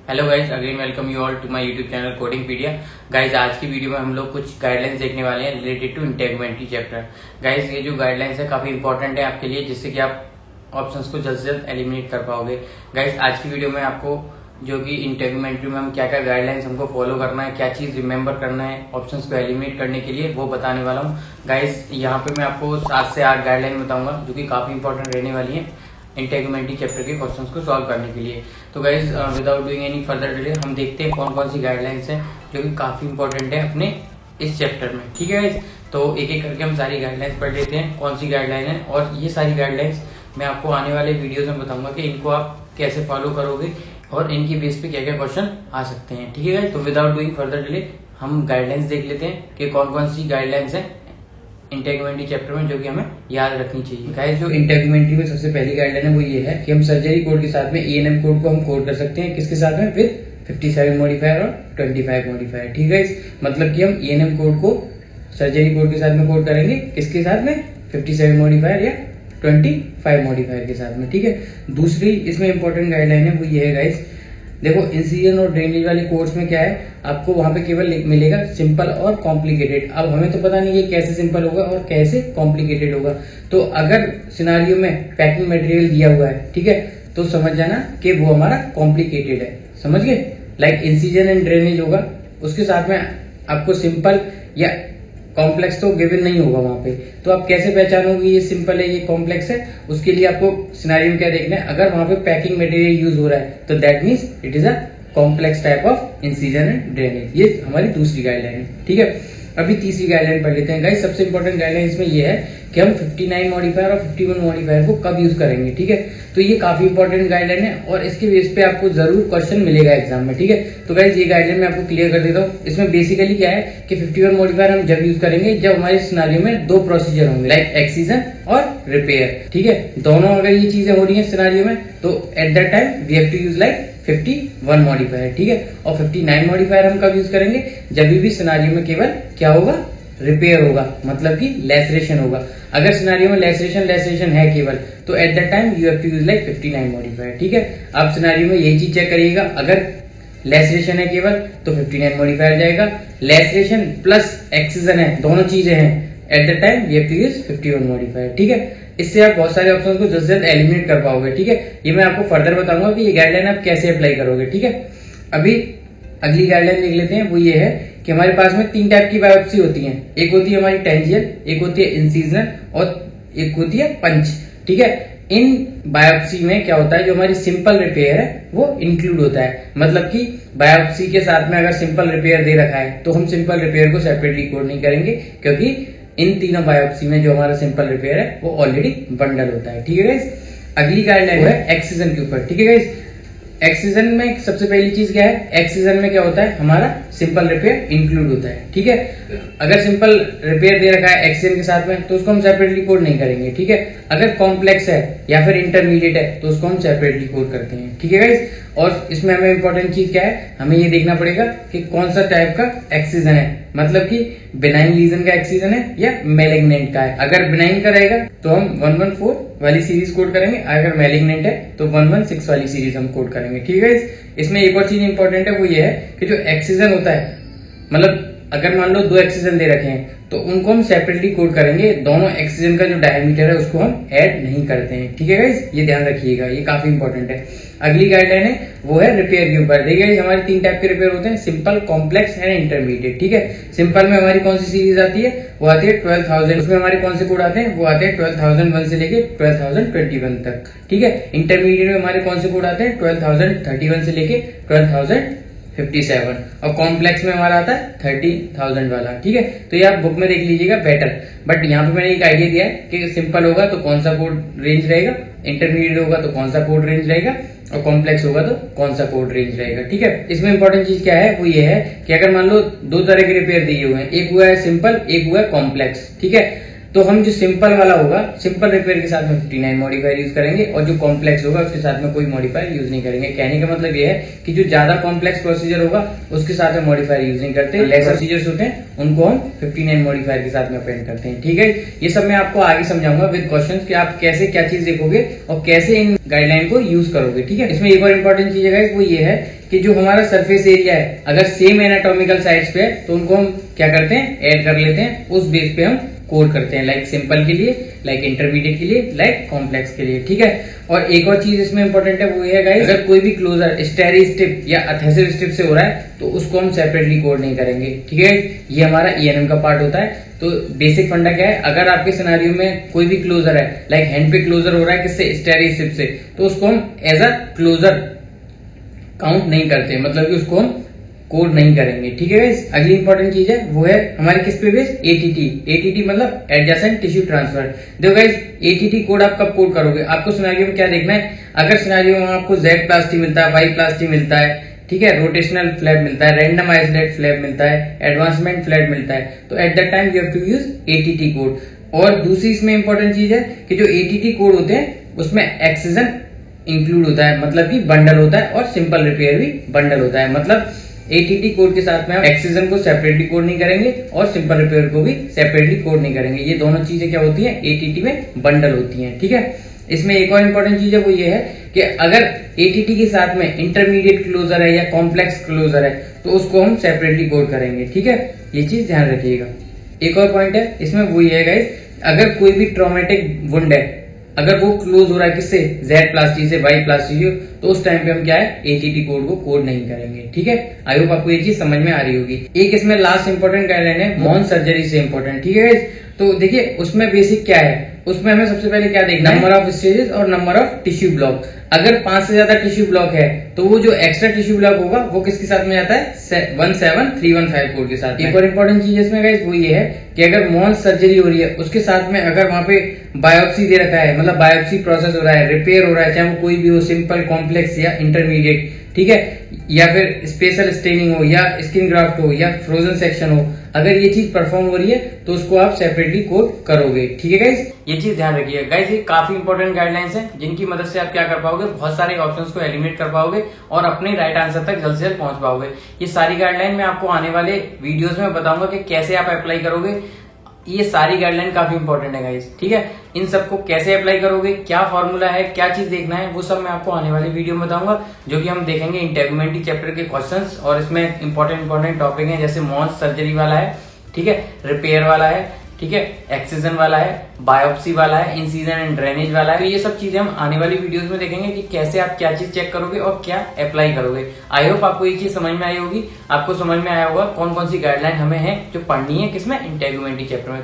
Hello guys, again welcome you all to my YouTube channel Codingpedia. Guys आज की video में हम लोग कुछ गाइडलाइंस देखने वाले हैं related to integrity chapter. Guys ये जो गाइडलाइंस है काफी इंपॉर्टेंट है आपके लिए, जिससे कि आप ऑप्शंस को जल्द से जल्द एलिमिनेट कर पाओगे। गाइज आज की वीडियो में आपको जो कि इंटेग्रिटी में हम क्या क्या गाइडलाइंस हमको फॉलो करना है, क्या चीज रिमेंबर करना है ऑप्शंस को एलिमिनेट करने के लिए, वो बताने वाला हूँ। गाइज यहाँ पे मैं आपको 7 से 8 गाइडलाइन बताऊंगा जो कि काफी इंपॉर्टेंट रहने वाली है इंटेग्रिटी चैप्टर के क्वेश्चंस को सॉल्व करने के लिए। तो guys without doing any further delay हम देखते हैं कौन कौन सी गाइडलाइंस हैं जो कि काफी इंपॉर्टेंट है अपने इस चैप्टर में। ठीक है गाइज, तो एक एक करके हम सारी गाइडलाइंस पढ़ लेते हैं कौन सी गाइडलाइन है, और ये सारी गाइडलाइंस मैं आपको आने वाले वीडियोज में बताऊंगा कि इनको आप कैसे फॉलो करोगे और इनकी बेस पे क्या क्या क्वेश्चन आ सकते हैं। ठीक है गाइज, तो विदाउट डूइंग फर्दर डिले हम गाइडलाइंस देख लेते हैं कि कौन कौन सी गाइडलाइंस है इंटेग्रिटी चैप्टर में जो कि हमें याद रखनी चाहिए। गाइस जो इंटेग्रिटी में सबसे पहली गाइडलाइन है वो ये है कि हम सर्जरी कोड के साथ में ENM कोड को हम कोड कर सकते हैं। किसके साथ में? विद 57 मॉडिफायर और 25 मॉडिफायर। ठीक है, मतलब कि हम ENM कोड को सर्जरी कोड के साथ में कोड करेंगे। किसके साथ में? 57 मॉडिफायर या 25 मॉडिफायर के साथ में। ठीक है, दूसरी इसमें इंपॉर्टेंट गाइडलाइन है वो ये है गाइस, देखो इंसिजन और ड्रेनेज वाले कोर्स में क्या है, आपको वहां पे केवल मिलेगा सिंपल और कॉम्प्लिकेटेड। अब हमें तो पता नहीं है कैसे सिंपल होगा और कैसे कॉम्प्लिकेटेड होगा। तो अगर सिनारियो में पैकिंग मटेरियल दिया हुआ है, ठीक है, तो समझ जाना कि वो हमारा कॉम्प्लिकेटेड है। समझ गए? लाइक इंसिजन एंड ड्रेनेज होगा, उसके साथ में आपको सिंपल या कॉम्प्लेक्स तो गिवन नहीं होगा वहां पे। तो आप कैसे पहचानोगे ये सिंपल है ये कॉम्प्लेक्स है? उसके लिए आपको सिनेरियो में क्या देखना है, अगर वहां पे पैकिंग मटेरियल यूज हो रहा है तो that means it is a complex type of incision and drainage. ये हमारी दूसरी गाइडलाइन है। ठीक है, अभी तीसरी गाइडलाइन पढ़ लेते हैं गाइस। सबसे इंपॉर्टेंट गाइडलाइन इसमें ये है कि हम 59 मॉडिफायर और 51 मॉडिफायर को कब यूज करेंगे। ठीक है, तो ये काफी इंपॉर्टेंट गाइडलाइन है और इसके बेस पे आपको जरूर क्वेश्चन मिलेगा एग्जाम में। ठीक है, तो गाइस ये गाइडलाइन मैं आपको क्लियर कर देता हूँ। इसमें बेसिकली क्या है कि 51 मॉडिफायर हम जब यूज करेंगे जब हमारे सिनेरियो में दो प्रोसीजर होंगे, लाइक एक्सीजन और रिपेयर। ठीक है, दोनों अगर ये चीजें हो रही है सिनेरियो में तो at that time we have to use like 51 modifier. ठीक है, और 59 मॉडिफायर हम कब यूज करेंगे? जब भी सिनेरियो में केवल क्या होगा? रिपेयर होगा, मतलब कि लैसरेशन होगा। अगर सिनेरियो में लैसरेशन है केवल, तो at that time you have to use like 59 modifier. ठीक है, आप सिनेरियो में यही चीज चेक करिएगा, अगर लैसरेशन है केवल तो 59 मॉडिफायर जाएगा, लैसरेशन प्लस एक्सीजन है, दोनों चीजें हैं, at the time we have to use 51 modifier. ठीक है, इससे आप बहुत सारे ऑप्शंस को जल्द से जल्द एलिमिनेट कर पाओगे। ठीक है, ये मैं आपको फर्दर बताऊंगा कि ये गाइडलाइन आप कैसे अप्लाई करोगे। ठीक है, अभी अगली गाइडलाइन देख लेते हैं। वो ये है कि हमारे पास में 3 टाइप की बायोप्सी होती हैं। एक होती है हमारी टेंजियल, एक होती है इंसिजनल और एक होती है पंच। ठीक है, इन बायोप्सी में क्या होता है, जो हमारी सिंपल रिपेयर है वो इंक्लूड होता है। मतलब कि बायोप्सी के साथ में अगर सिंपल रिपेयर दे रखा है तो हम सिंपल रिपेयर को सेपरेटली कोड नहीं करेंगे, क्योंकि इन तीनों बायोप्सी में जो हमारा सिंपल रिपेयर है वो ऑलरेडी बंडल होता है। ठीक है गाइस, अगली गाइडलाइन है एक्सीजन के ऊपर। ठीक है गाइस, एक्सीजन में सबसे पहली चीज क्या है, एक्सीजन में क्या होता है, हमारा सिंपल रिपेयर इंक्लूड होता है। ठीक है, अगर सिंपल रिपेयर दे रखा है एक्सीजन के साथ में तो उसको हम सेपरेटली कोड नहीं करेंगे। ठीक है, अगर कॉम्प्लेक्स है या फिर इंटरमीडिएट है तो उसको हम सेपरेटली कोड करते हैं। ठीक है गाइस, और इसमें हमें इंपॉर्टेंट चीज क्या है, हमें ये देखना पड़ेगा कि कौन सा टाइप का एक्सीजन है, मतलब कि बिनाइन लीजन का एक्सीजन है या मैलिग्नेंट का है। अगर बिनाइन का रहेगा तो हम 114 वाली सीरीज कोड करेंगे, अगर मैलिग्नेंट है तो 116 वाली सीरीज हम कोड करेंगे। ठीक है, इसमें एक और चीज इंपॉर्टेंट है वो ये है कि जो एक्सीजन होता है, मतलब अगर मान लो 2 एक्सीजन दे रखे हैं तो उनको हम सेपरेटली कोड करेंगे। दोनों एक्सीजन का जो डायमीटर है उसको हम ऐड नहीं करते हैं। ठीक है गाइस, ये ध्यान रखिएगा, ये काफी इंपॉर्टेंट है। अगली गाइडलाइन है वो है रिपेयर के ऊपर। देखिए हमारे 3 टाइप के रिपेयर होते हैं, सिंपल, कॉम्प्लेक्स एंड इंटरमीडिएट। ठीक है, सिंपल में हमारी कौन सी सीरीज आती है, वो आती है 12000। उसमें हमारे कौन से कोड आते हैं, वो आते हैं 12001 से लेके 12021 तक। ठीक है, इंटरमीडिएट में हमारे कौन से कोड आते हैं, 12031 से लेके 12057, और कॉम्प्लेक्स में हमारा आता है 30,000 वाला। ठीक है, तो ये आप बुक में देख लीजिएगा बेटर, बट यहाँ पे मैंने एक आइडिया दिया है कि सिंपल होगा तो कौन सा कोड रेंज रहेगा, इंटरमीडिएट होगा तो कौन सा कोड रेंज रहेगा, और कॉम्प्लेक्स होगा तो कौन सा कोड रेंज रहेगा। ठीक है, इसमें इंपॉर्टेंट चीज क्या है वो ये है कि अगर मान लो 2 तरह के रिपेयर दिए हुए हैं, एक हुआ है सिंपल, एक हुआ है कॉम्प्लेक्स। ठीक है, तो हम जो सिंपल वाला होगा, सिंपल रिपेयर के साथ में 59 मॉडिफायर यूज करेंगे, और जो कॉम्प्लेक्स होगा उसके साथ में कोई मॉडिफायर यूज नहीं करेंगे। कहने का मतलब ये है कि जो ज्यादा कॉम्प्लेक्स प्रोसीजर होगा उसके साथ में मॉडिफायर यूज नहीं करते, लेस प्रोसीजर्स होते हैं उनको हम 59 मॉडिफायर के साथ में अपेंड करते हैं। ठीक है, ये सब मैं आपको आगे समझाऊंगा विद क्वेश्चंस कि आप कैसे क्या चीज देखोगे और कैसे इन गाइडलाइन को यूज करोगे। ठीक है, इसमें एक और इंपॉर्टेंट चीज है वो ये है कि जो हमारा सरफेस एरिया है अगर सेम एनाटॉमिकल साइड्स पे है तो उनको हम क्या करते हैं, ऐड कर लेते हैं, उस बेस पे हम कोड करते हैं, लाइक सिंपल के लिए, लाइक इंटरमीडिएट के लिए, लाइक कॉम्प्लेक्स के लिए, ठीक है। और एक और चीज इसमें इंपॉर्टेंट है, वो ये है गाइस, अगर कोई भी क्लोजर स्टेरी स्ट्रिप या अथेसिव स्ट्रिप से हो रहा है तो उसको हम सेपरेटली कोड नहीं करेंगे, ठीक है। ये हमारा ईएनएम का पार्ट होता है। तो बेसिक फंडा क्या है, अगर आपके सिनेरियो में कोई भी क्लोजर है, लाइक हैंड पे क्लोजर हो रहा है किससे, स्टेरी स्ट्रिप से, तो उसको हम एज अ क्लोजर काउंट नहीं करते, मतलब कि उसको हम कोड नहीं करेंगे, ठीक है गाइस। अगली इंपॉर्टेंट चीज है वो है हमारे किस पे बेस, एटीटी। एटीटी मतलब एडजेसेंट टिश्यू ट्रांसफर। देखो गाइस, एटीटी कोड आप कब कोड करोगे, आपको सिनेरियो में क्या देखना है, अगर सिनेरियो में आपको जेड प्लास्टी मिलता है, वाई प्लास्टी मिलता है, ठीक है, रोटेशनल फ्लैप मिलता है, रैंडम आइसोलेट फ्लैप मिलता है, एडवांसमेंट फ्लैप मिलता है, तो at the time you have to use ATT code. और दूसरी इसमें इंपॉर्टेंट चीज है कि जो एटीटी कोड होते हैं उसमें एक्सीजन इंक्लूड होता है, मतलब कि बंडल होता है, और सिंपल रिपेयर भी बंडल होता है। मतलब एटीटी कोड के साथ में हम एक्सीजन को सेपरेटली कोड नहीं करेंगे और सिंपल रिपेयर को भी सेपरेटली कोड नहीं करेंगे। ये दोनों चीजें क्या होती हैं, एटीटी में बंडल होती हैं, ठीक है। इसमें एक और इंपॉर्टेंट चीज है वो ये है कि अगर एटीटी के साथ में इंटरमीडिएट क्लोजर है या कॉम्प्लेक्स क्लोजर है तो उसको हम सेपरेटली कोड करेंगे, ठीक है। ये चीज ध्यान रखिएगा। एक और पॉइंट है इसमें वो ये है गाइस, अगर कोई भी ट्रॉमेटिक वुंड है, अगर वो क्लोज हो रहा है किससे, जेड प्लास्टी से, वाई प्लास्टी से, तो उस टाइम पे हम क्या है, एटीटी कोड को कोड नहीं करेंगे, ठीक है। आई होप आपको ये चीज समझ में आ रही होगी। एक इसमें लास्ट इंपॉर्टेंट गाइडलाइन है मॉन सर्जरी से इंपॉर्टेंट, ठीक है। तो देखिए उसमें बेसिक क्या है, उसमें हमें सबसे पहले क्या देखना है, नंबर ऑफ स्टेजेस और नंबर ऑफ टिश्यू ब्लॉक। अगर 5 से ज्यादा टिश्यू ब्लॉक है तो वो जो एक्स्ट्रा टिश्यू ब्लॉक होगा वो किसके साथ में आता है, 17315 कोड के साथ। एक और इंपॉर्टेंट चीज इसमें गाइस वो ये है कि अगर मॉन सर्जरी हो रही है उसके साथ में अगर वहां पे बायोप्सी दे रखा है, मतलब बायोप्सी प्रोसेस हो रहा है, रिपेयर हो रहा है, चाहे वो कोई भी हो, सिंपल, कॉम्प्लेक्स या इंटरमीडिएट, ठीक है, या फिर स्पेशल स्टेनिंग हो या स्किन ग्राफ्ट हो या फ्रोजन सेक्शन हो, अगर ये चीज परफॉर्म हो रही है तो उसको आप सेपरेटली कोड करोगे, ठीक है गाइस। ये चीज ध्यान रखिए गाइस, ये काफी इंपॉर्टेंट गाइडलाइंस हैं जिनकी मदद से आप क्या कर पाओगे, बहुत सारे ऑप्शंस को एलिमिनेट कर पाओगे और अपने राइट आंसर तक जल्द से जल्द पहुंच पाओगे। ये सारी गाइडलाइन मैं आपको आने वाले वीडियोस में बताऊंगा कि कैसे आप अप्लाई करोगे। ये सारी गाइडलाइन काफी इंपॉर्टेंट है गाइस, ठीक है। इन सबको कैसे अप्लाई करोगे, क्या फॉर्मूला है, क्या चीज देखना है, वो सब मैं आपको आने वाली वीडियो में बताऊंगा, जो कि हम देखेंगे इंटेगुमेंटी चैप्टर के क्वेश्चंस। और इसमें इंपॉर्टेंट टॉपिक है, जैसे मॉन्स सर्जरी वाला है, ठीक है, रिपेयर वाला है, ठीक है, एक्सीजन वाला है, बायोप्सी वाला है, इंसिजन एंड ड्रेनेज वाला है। तो ये सब चीजें हम आने वाली वीडियोस में देखेंगे कि कैसे आप क्या चीज चेक करोगे और क्या अप्लाई करोगे। आई होप आपको ये चीज समझ में आई होगी, आपको समझ में आया होगा कौन कौन सी गाइडलाइन हमें है जो पढ़नी है किसमें, इंटेगुमेंटी चैप्टर में।